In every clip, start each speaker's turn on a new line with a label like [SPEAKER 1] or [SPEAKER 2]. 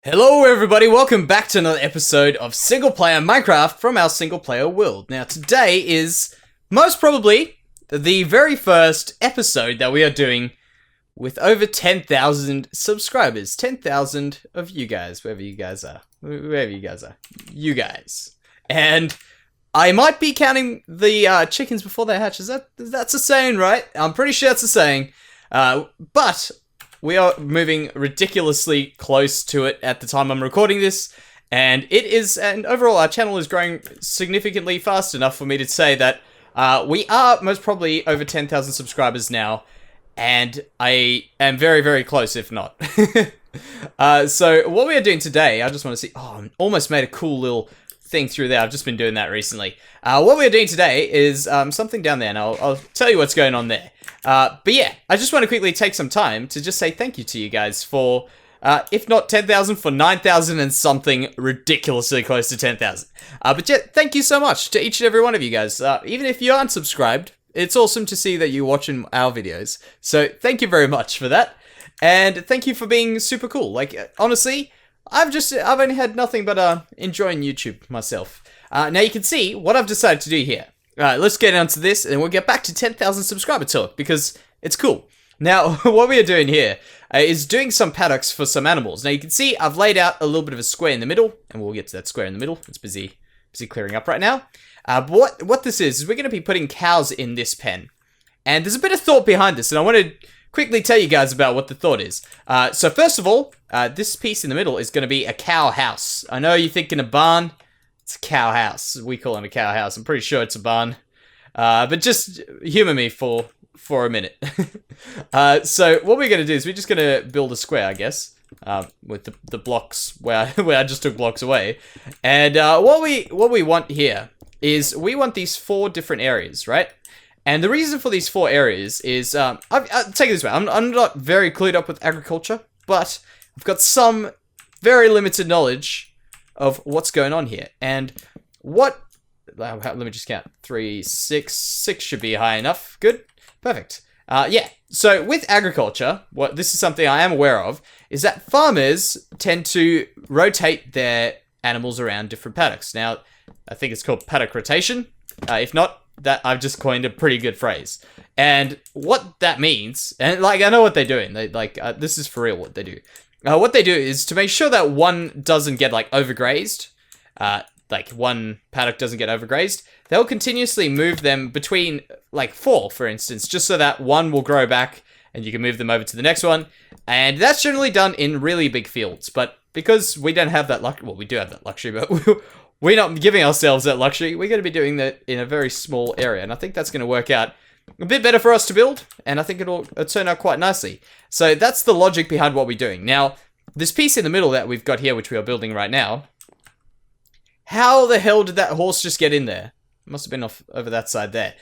[SPEAKER 1] Hello everybody, welcome back to another episode of Single Player Minecraft from our Single Player world. Now today is most probably the very first episode that we are doing with over 10,000 subscribers. 10,000 of you guys, wherever you guys are. You guys. And I might be counting the chickens before they hatch. That's a saying, right? I'm pretty sure that's a saying. But we are moving ridiculously close to it at the time I'm recording this, and overall our channel is growing significantly fast enough for me to say that we are most probably over 10,000 subscribers now, and I am very, very close, if not. So what we are doing today, I just want to see, I almost made a cool little thing through there. I've just been doing that recently. What we're doing today is something down there, and I'll tell you what's going on there. But yeah, I just want to quickly take some time to just say thank you to you guys for, if not 10,000, for 9,000 and something ridiculously close to 10,000. But yeah, thank you so much to each and every one of you guys. Even if you aren't subscribed, it's awesome to see that you're watching our videos. So thank you very much for that. And thank you for being super cool. Like, honestly, I've only had nothing but enjoying YouTube myself. Now you can see what I've decided to do here. Alright, let's get onto this and we'll get back to 10,000 subscriber talk because it's cool. Now, what we are doing here is doing some paddocks for some animals. Now you can see I've laid out a little bit of a square in the middle, and we'll get to that square in the middle. It's busy clearing up right now. But what this is we're going to be putting cows in this pen. And there's a bit of thought behind this, and I want to quickly tell you guys about what the thought is. So first of all, this piece in the middle is going to be a cow house. I know you're thinking a barn. It's a cow house. We call it a cow house. I'm pretty sure it's a barn. But just humor me for a minute. So what we're going to do is we're just going to build a square, I guess, with the blocks where I just took blocks away. And what we want here is we want these 4 different areas, right? And the reason for these 4 areas is, I'll take it this way. I'm not very clued up with agriculture, but I've got some very limited knowledge of what's going on here. And let me just count. 3, 6 should be high enough. Good. Perfect. Yeah. So with agriculture, this is something I am aware of, is that farmers tend to rotate their animals around different paddocks. Now, I think it's called paddock rotation. If not, that I've just coined a pretty good phrase. And what that means, and like, I know what they're doing. This is for real what they do. What they do is to make sure that one doesn't get like overgrazed, like one paddock doesn't get overgrazed, they'll continuously move them between like 4, for instance, just so that one will grow back and you can move them over to the next one. And that's generally done in really big fields. But because we don't have that luxury, well, we do have that luxury, but we're not giving ourselves that luxury. We're going to be doing that in a very small area. And I think that's going to work out a bit better for us to build, and I think it'll turn out quite nicely. So that's the logic behind what we're doing. Now, this piece in the middle that we've got here, which we are building right now, how the hell did that horse just get in there? It must have been off over that side there.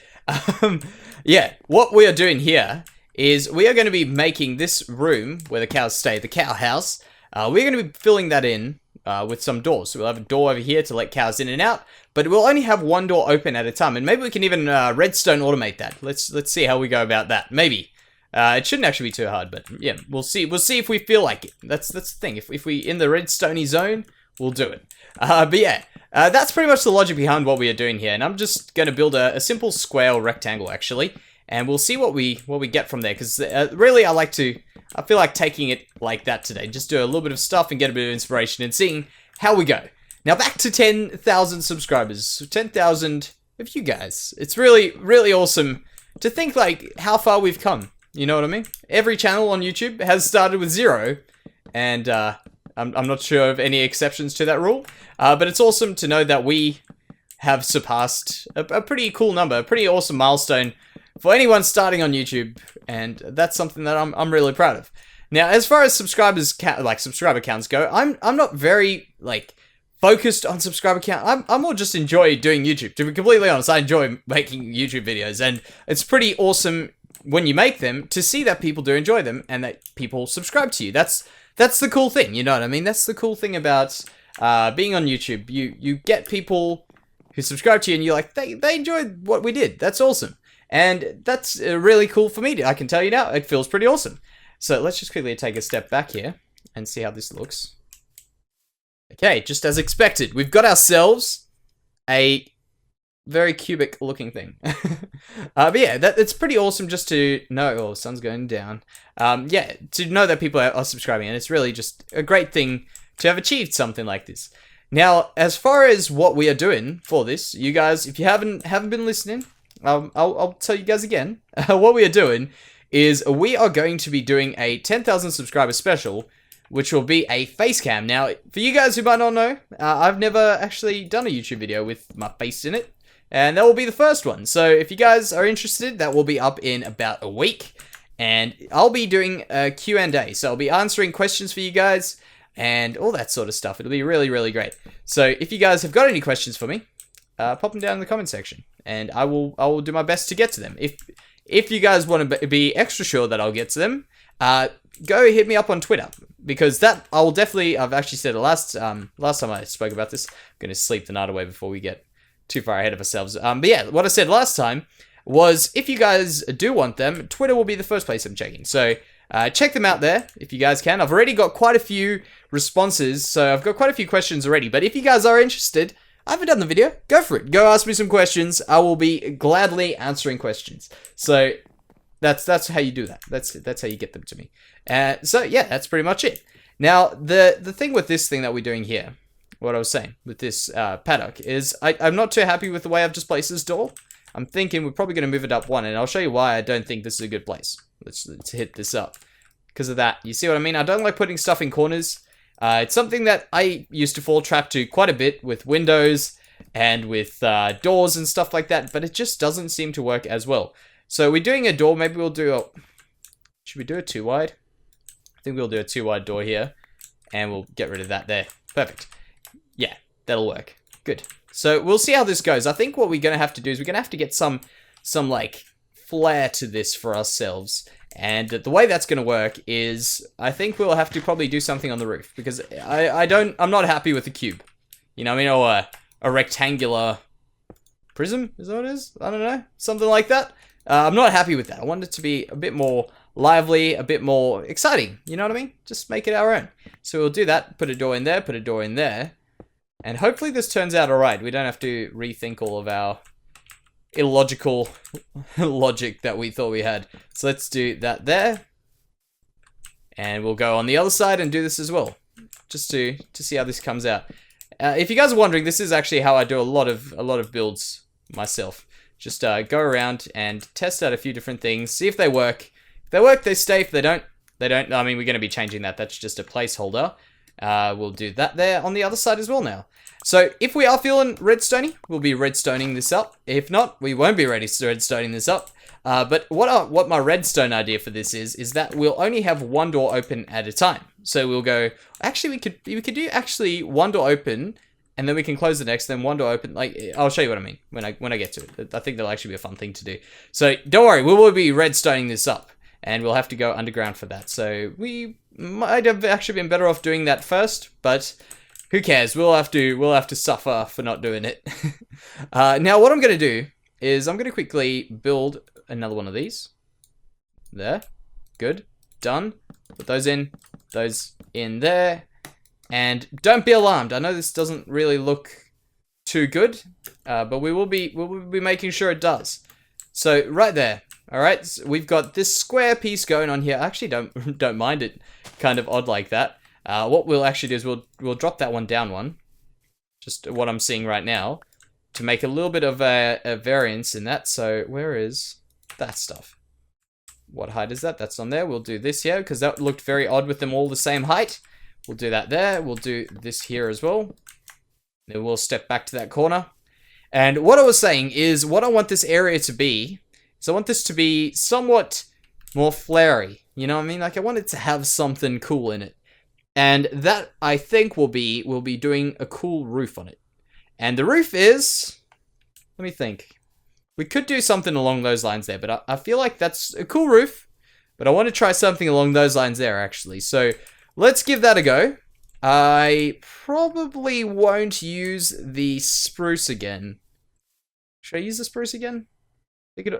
[SPEAKER 1] Yeah, what we are doing here is we are going to be making this room where the cows stay, the cow house. We're going to be filling that in with some doors. So we'll have a door over here to let cows in and out, but we'll only have one door open at a time, and maybe we can even redstone automate that. Let's see how we go about that. Maybe it shouldn't actually be too hard, but yeah, we'll see if we feel like it. That's the thing. If we in the redstoney zone, we'll do it. But yeah, that's pretty much the logic behind what we are doing here, and I'm just going to build a simple square or rectangle actually, and we'll see what we get from there. Because really, I feel like taking it like that today. Just do a little bit of stuff and get a bit of inspiration and seeing how we go. Now back to 10,000 subscribers. 10,000 of you guys. It's really, really awesome to think like how far we've come. You know what I mean? Every channel on YouTube has started with 0. And I'm not sure of any exceptions to that rule. But it's awesome to know that we have surpassed a pretty cool number. A pretty awesome milestone for anyone starting on YouTube, and that's something that I'm really proud of. Now, as far as subscriber counts go, I'm not very like focused on subscriber count. I'm more just enjoy doing YouTube. To be completely honest, I enjoy making YouTube videos, and it's pretty awesome when you make them to see that people do enjoy them and that people subscribe to you. That's the cool thing, you know what I mean? That's the cool thing about being on YouTube. You get people who subscribe to you, and you're like, they enjoyed what we did. That's awesome. And that's really cool for me. I can tell you now, it feels pretty awesome. So let's just quickly take a step back here and see how this looks. Okay, just as expected, we've got ourselves a very cubic looking thing. But yeah, it's pretty awesome just to know. Oh, sun's going down. Yeah, to know that people are subscribing, and it's really just a great thing to have achieved something like this. Now, as far as what we are doing for this, you guys, if you haven't been listening, I'll tell you guys again. What we are doing is we are going to be doing a 10,000 subscriber special, which will be a face cam. Now, for you guys who might not know, I've never actually done a YouTube video with my face in it. And that will be the first one. So if you guys are interested, that will be up in about a week. And I'll be doing a Q&A. So I'll be answering questions for you guys and all that sort of stuff. It'll be really, really great. So if you guys have got any questions for me, pop them down in the comment section. And I will do my best to get to them. If you guys want to be extra sure that I'll get to them, go hit me up on Twitter. Because that, I've actually said it last time I spoke about this. I'm going to sleep the night away before we get too far ahead of ourselves. But yeah, what I said last time was if you guys do want them, Twitter will be the first place I'm checking. So check them out there if you guys can. I've already got quite a few responses, so I've got quite a few questions already. But if you guys are interested, I haven't done the video. Go for it. Go ask me some questions. I will be gladly answering questions. So that's how you do that. That's how you get them to me. So yeah, that's pretty much it. Now the thing with this thing that we're doing here, what I was saying with this paddock is I'm not too happy with the way I've just placed this door. I'm thinking we're probably going to move it up one, and I'll show you why I don't think this is a good place. Let's hit this up. Because of that, you see what I mean? I don't like putting stuff in corners. It's something that I used to fall trap to quite a bit with windows and with doors and stuff like that, but it just doesn't seem to work as well. So we're doing a door, maybe we'll do a... Should we do a 2 wide? I think we'll do a 2 wide door here, and we'll get rid of that there. Perfect. Yeah, that'll work. Good. So we'll see how this goes. I think what we're going to have to do is we're going to have to get some like flair to this for ourselves. And the way that's going to work is I think we'll have to probably do something on the roof because I'm not happy with the cube. You know what I mean? Or a rectangular prism, is that what it is? I don't know. Something like that. I'm not happy with that. I want it to be a bit more lively, a bit more exciting. You know what I mean? Just make it our own. So we'll do that. Put a door in there, put a door in there. And hopefully this turns out alright. We don't have to rethink all of our illogical logic that we thought we had. So let's do that there. And we'll go on the other side and do this as well. Just to see how this comes out. If you guys are wondering, this is actually how I do a lot of builds myself. Just go around and test out a few different things, see if they work. If they work, they stay. If they don't, they don't. I mean, we're going to be changing that. That's just a placeholder. We'll do that there on the other side as well now. So if we are feeling redstone-y, we'll be redstoning this up. If not, we won't be redstoning this up. But what my redstone idea for this is that we'll only have one door open at a time. So we'll go. Actually, we could do actually one door open, and then we can close the next. Then one door open. Like I'll show you what I mean when I get to it. I think that'll actually be a fun thing to do. So don't worry, we will be redstoning this up, and we'll have to go underground for that. So we might have actually been better off doing that first, but who cares? We'll have to suffer for not doing it. Now what I'm gonna do is I'm gonna quickly build another one of these. There. Good. Done. Put those in there. And don't be alarmed. I know this doesn't really look too good, but we will be making sure it does. So right there. All right, so we've got this square piece going on here. I actually don't mind it kind of odd like that. What we'll actually do is we'll drop that one down one, just what I'm seeing right now, to make a little bit of a variance in that. So where is that stuff? What height is that? That's on there. We'll do this here because that looked very odd with them all the same height. We'll do that there. We'll do this here as well. Then we'll step back to that corner. And what I was saying is what I want this area to be. So I want this to be somewhat more flary. You know what I mean? Like I want it to have something cool in it. And that I think we'll be doing a cool roof on it. And the roof is, let me think. We could do something along those lines there, but I feel like that's a cool roof. But I want to try something along those lines there actually. So let's give that a go. I probably won't use the spruce again. Should I use the spruce again?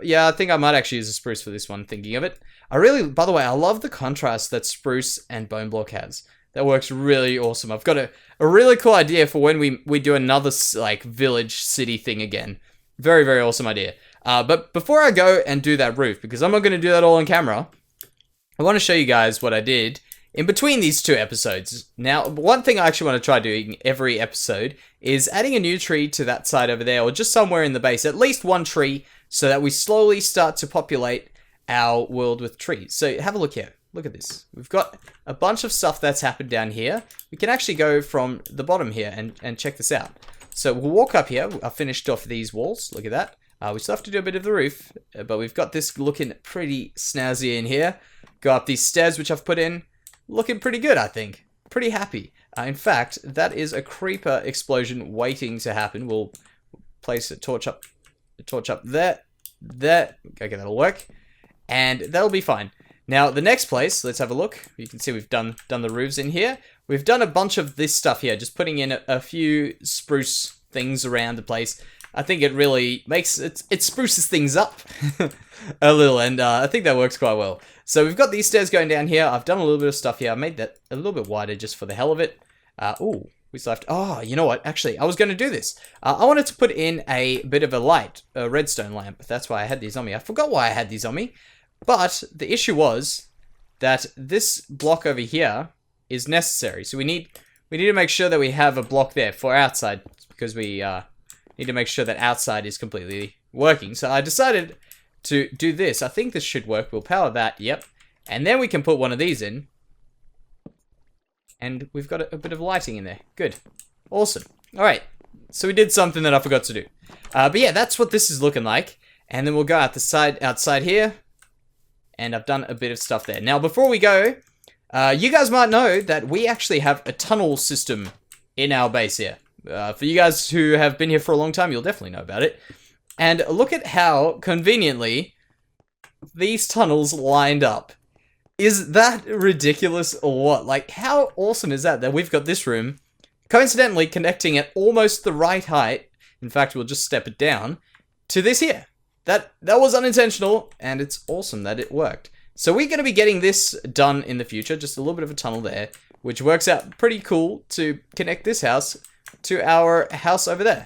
[SPEAKER 1] Yeah, I think I might actually use a spruce for this one, thinking of it. By the way, I love the contrast that spruce and bone block has. That works really awesome. I've got a really cool idea for when we do another, like, village city thing again. Very, very awesome idea. But before I go and do that roof, because I'm not going to do that all on camera, I want to show you guys what I did in between these two episodes. Now, one thing I actually want to try doing every episode is adding a new tree to that side over there, or just somewhere in the base, at least one tree, so that we slowly start to populate our world with trees. So have a look here. Look at this. We've got a bunch of stuff that's happened down here. We can actually go from the bottom here and check this out. So we'll walk up here. I've finished off these walls. Look at that. We still have to do a bit of the roof, but we've got this looking pretty snazzy in here. Go up these stairs, which I've put in. Looking pretty good, I think. Pretty happy. In fact, that is a creeper explosion waiting to happen. We'll place a torch up there. Okay, that'll work. And that'll be fine. Now, the next place, let's have a look. You can see we've done the roofs in here. We've done a bunch of this stuff here, just putting in a few spruce things around the place. I think it really makes it spruces things up a little, and I think that works quite well. So we've got these stairs going down here. I've done a little bit of stuff here. I made that a little bit wider just for the hell of it. Ooh, we still have to... Oh, you know what? Actually, I was going to do this. I wanted to put in a bit of a light, a redstone lamp. That's why I had these on me. I forgot why I had these on me. But the issue was that this block over here is necessary. So we need to make sure that we have a block there for outside, because we need to make sure that outside is completely working. So I decided to do this. I think this should work. We'll power that. Yep. And then we can put one of these in. And we've got a bit of lighting in there. Good. Awesome. All right. So we did something that I forgot to do. But yeah, that's what this is looking like. And then we'll go outside here. And I've done a bit of stuff there. Now, before we go, you guys might know that we actually have a tunnel system in our base here. For you guys who have been here for a long time, you'll definitely know about it. And look at how conveniently these tunnels lined up. Is that ridiculous or what? Like, how awesome is that we've got this room coincidentally connecting at almost the right height. In fact, we'll just step it down to this here. That was unintentional, and it's awesome that it worked. So we're going to be getting this done in the future, just a little bit of a tunnel there, which works out pretty cool to connect this house to our house over there.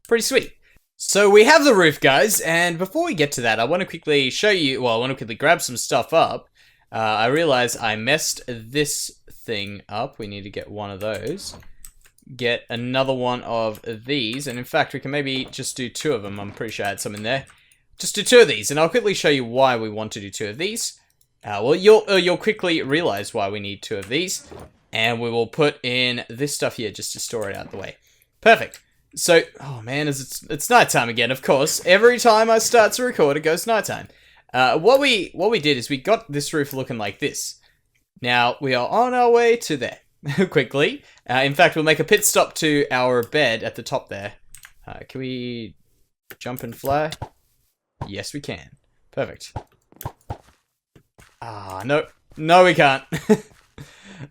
[SPEAKER 1] Pretty sweet. So we have the roof, guys, and before we get to that, I want to quickly show you, well, I want to quickly grab some stuff up. I realize I messed this thing up. We need to get one of those. Get another one of these, and in fact, we can maybe just do two of them. I'm pretty sure I had some in there. Just do two of these, and I'll quickly show you why we want to do two of these. Well, you'll quickly realize why we need two of these, and we will put in this stuff here just to store it out of the way. Perfect. So, oh man, it's nighttime again, of course. Every time I start to record, it goes nighttime. What we did is we got this roof looking like this. Now, we are on our way to there. Quickly. In fact, we'll make a pit stop to our bed at the top there. Can we jump and fly? Yes, we can. Perfect. No, we can't.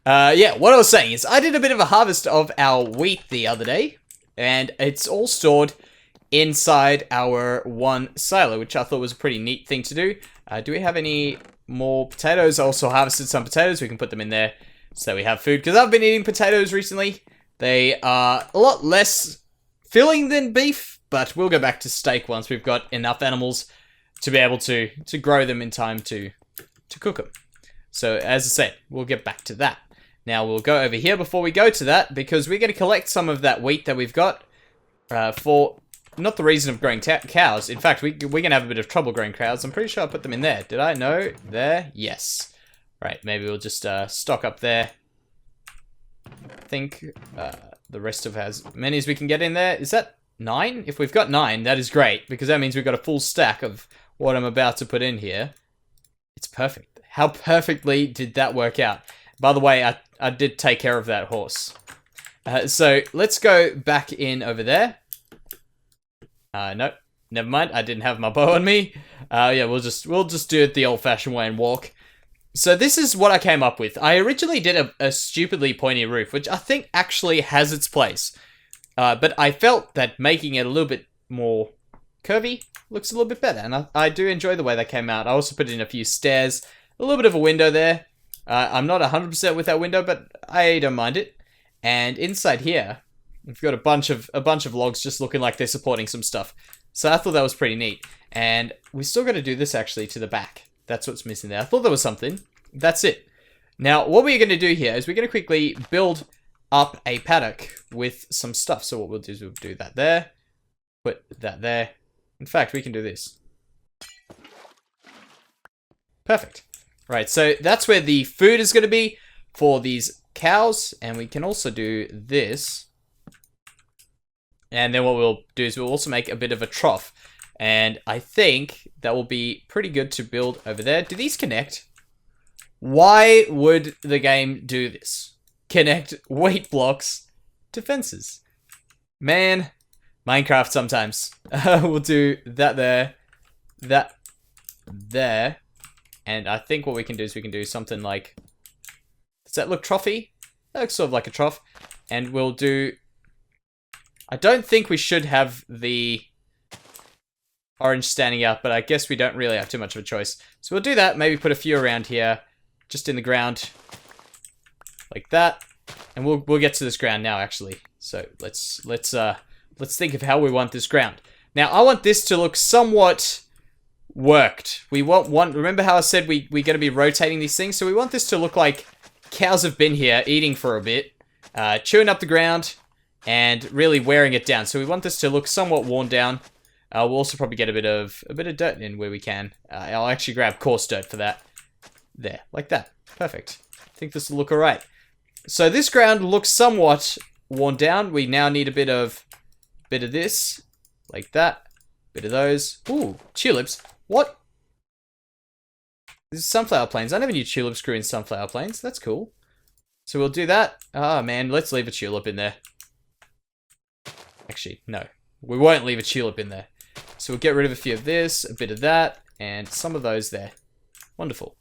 [SPEAKER 1] Yeah, what I was saying is I did a bit of a harvest of our wheat the other day, and it's all stored inside our one silo, which I thought was a pretty neat thing to do. Do we have any more potatoes? I also harvested some potatoes. We can put them in there so we have food, because I've been eating potatoes recently. They are a lot less filling than beef, but we'll go back to steak once we've got enough animals to be able to grow them in time to cook them. So, as I said, we'll get back to that. Now, we'll go over here before we go to that, because we're going to collect some of that wheat that we've got for not the reason of growing cows. In fact, we're going to have a bit of trouble growing cows. I'm pretty sure I put them in there. Did I? No? There? Yes. Right, maybe we'll just stock up there. I think the rest of as many as we can get in there. Is that 9? If we've got 9, that is great, because that means we've got a full stack of what I'm about to put in here. It's perfect. How perfectly did that work out? By the way, I did take care of that horse. So let's go back in over there. Nope, never mind. I didn't have my bow on me. Yeah, we'll just do it the old-fashioned way and walk. So this is what I came up with. I originally did a stupidly pointy roof, which I think actually has its place. But I felt that making it a little bit more curvy looks a little bit better, and I do enjoy the way that came out. I also put in a few stairs, a little bit of a window there, I'm not 100% with that window, but I don't mind it. And inside here, we've got a bunch of logs just looking like they're supporting some stuff. So I thought that was pretty neat. And we still got to do this actually to the back. That's what's missing there. I thought there was something. That's it. Now, what we're going to do here is we're going to quickly build up a paddock with some stuff. So what we'll do is we'll do that there. Put that there. In fact, we can do this. Perfect. Right, so that's where the food is going to be for these cows. And we can also do this. And then what we'll do is we'll also make a bit of a trough. And I think that will be pretty good to build over there. Do these connect? Why would the game do this? Connect wheat blocks to fences. Man, Minecraft sometimes. We'll do that there. That there. And I think what we can do is we can do something like... Does that look troughy? That looks sort of like a trough. And we'll do... I don't think we should have the orange standing out, but I guess we don't really have too much of a choice. So we'll do that, maybe put a few around here, just in the ground, like that. And we'll get to this ground now, actually. So let's think of how we want this ground. Now, I want this to look somewhat worked. We want remember how I said we're going to be rotating these things? So we want this to look like cows have been here eating for a bit, chewing up the ground, and really wearing it down. So we want this to look somewhat worn down. We'll also probably get a bit of dirt in where we can. I'll actually grab coarse dirt for that. There, like that. Perfect. I think this will look alright. So this ground looks somewhat worn down. We now need a bit of this, like that. Bit of those. Ooh, tulips. What? This is sunflower plains. I never knew tulips grew in sunflower plains. That's cool. So we'll do that. Ah, man, let's leave a tulip in there. Actually, no. We won't leave a tulip in there. So we'll get rid of a few of this, a bit of that, and some of those there. Wonderful.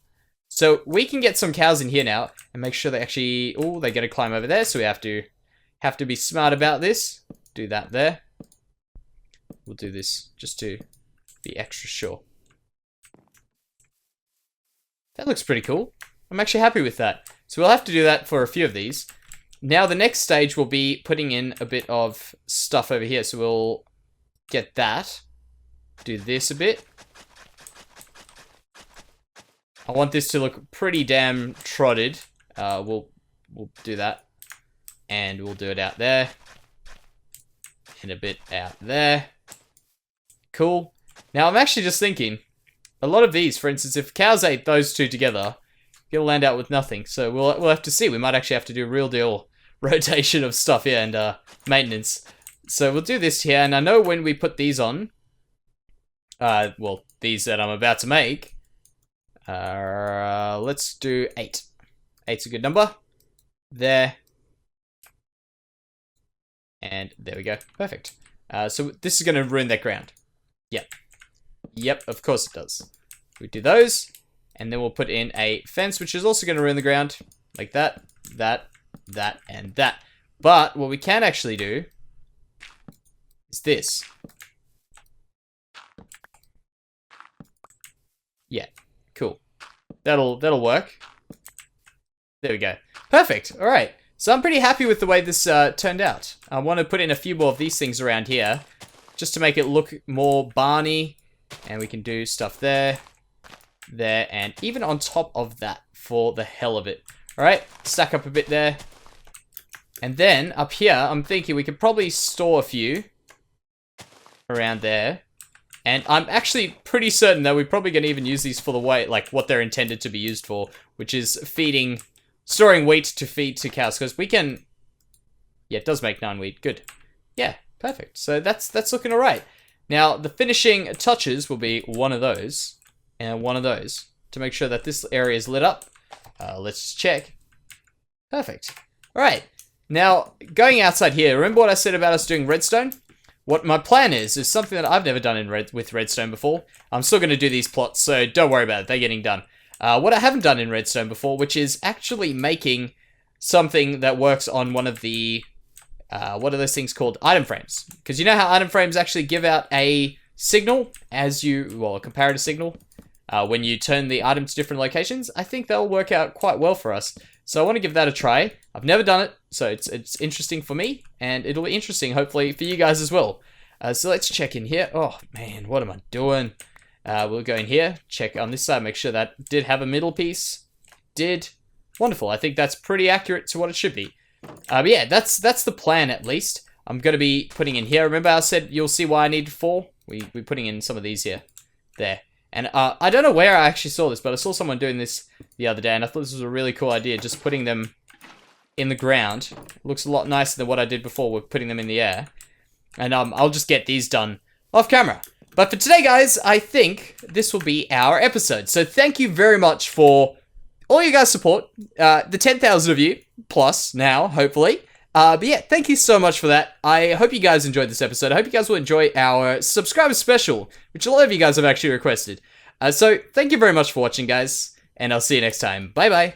[SPEAKER 1] So we can get some cows in here now and make sure they actually... Oh, they got to climb over there, so we have to be smart about this. Do that there. We'll do this just to be extra sure. That looks pretty cool. I'm actually happy with that. So we'll have to do that for a few of these. Now the next stage will be putting in a bit of stuff over here. So we'll get that. Do this a bit. I want this to look pretty damn trotted. We'll do that. And we'll do it out there. And a bit out there. Cool. Now I'm actually just thinking, a lot of these, for instance, if cows ate those two together, you'll land out with nothing. So we'll have to see. We might actually have to do a real deal rotation of stuff here and maintenance. So we'll do this here, and I know when we put these on, well, these that I'm about to make, let's do 8. 8's a good number. There. And there we go. Perfect. So this is going to ruin that ground. Yep. Yep, of course it does. We do those, and then we'll put in a fence, which is also going to ruin the ground. Like that, that, and that. But what we can actually do is this. Yeah, cool. That'll work. There we go. Perfect. All right. So I'm pretty happy with the way this turned out. I want to put in a few more of these things around here, just to make it look more barny. And we can do stuff there, and even on top of that for the hell of it. All right, stack up a bit there. And then up here, I'm thinking we could probably store a few around there. And I'm actually pretty certain that we're probably going to even use these for the way, like what they're intended to be used for, which is storing wheat to feed to cows. Because we can, yeah, it does make 9 wheat. Good. Yeah, perfect. So that's looking all right. Now, the finishing touches will be one of those and one of those to make sure that this area is lit up. Let's just check. Perfect. All right. Now, going outside here, remember what I said about us doing redstone? What my plan is something that I've never done with redstone before. I'm still going to do these plots, so don't worry about it. They're getting done. What I haven't done in redstone before, which is actually making something that works on one of the... what are those things called? Item frames. Because you know how item frames actually give out a signal as you... Well, a comparative signal when you turn the item to different locations, I think that'll work out quite well for us. So I want to give that a try. I've never done it, so it's interesting for me, and it'll be interesting, hopefully, for you guys as well. So let's check in here. Oh, man, what am I doing? We'll go in here, check on this side, make sure that did have a middle piece. Did. Wonderful. I think that's pretty accurate to what it should be. But yeah, that's the plan, at least. I'm going to be putting in here. Remember I said you'll see why I need 4? We're putting in some of these here. There. And I don't know where I actually saw this, but I saw someone doing this the other day, and I thought this was a really cool idea, just putting them in the ground. Looks a lot nicer than what I did before with putting them in the air. And I'll just get these done off camera. But for today, guys, I think this will be our episode. So thank you very much for all you guys' support. The 10,000 of you, plus now, hopefully. But yeah, thank you so much for that. I hope you guys enjoyed this episode. I hope you guys will enjoy our subscriber special, which a lot of you guys have actually requested. So thank you very much for watching, guys. And I'll see you next time. Bye-bye.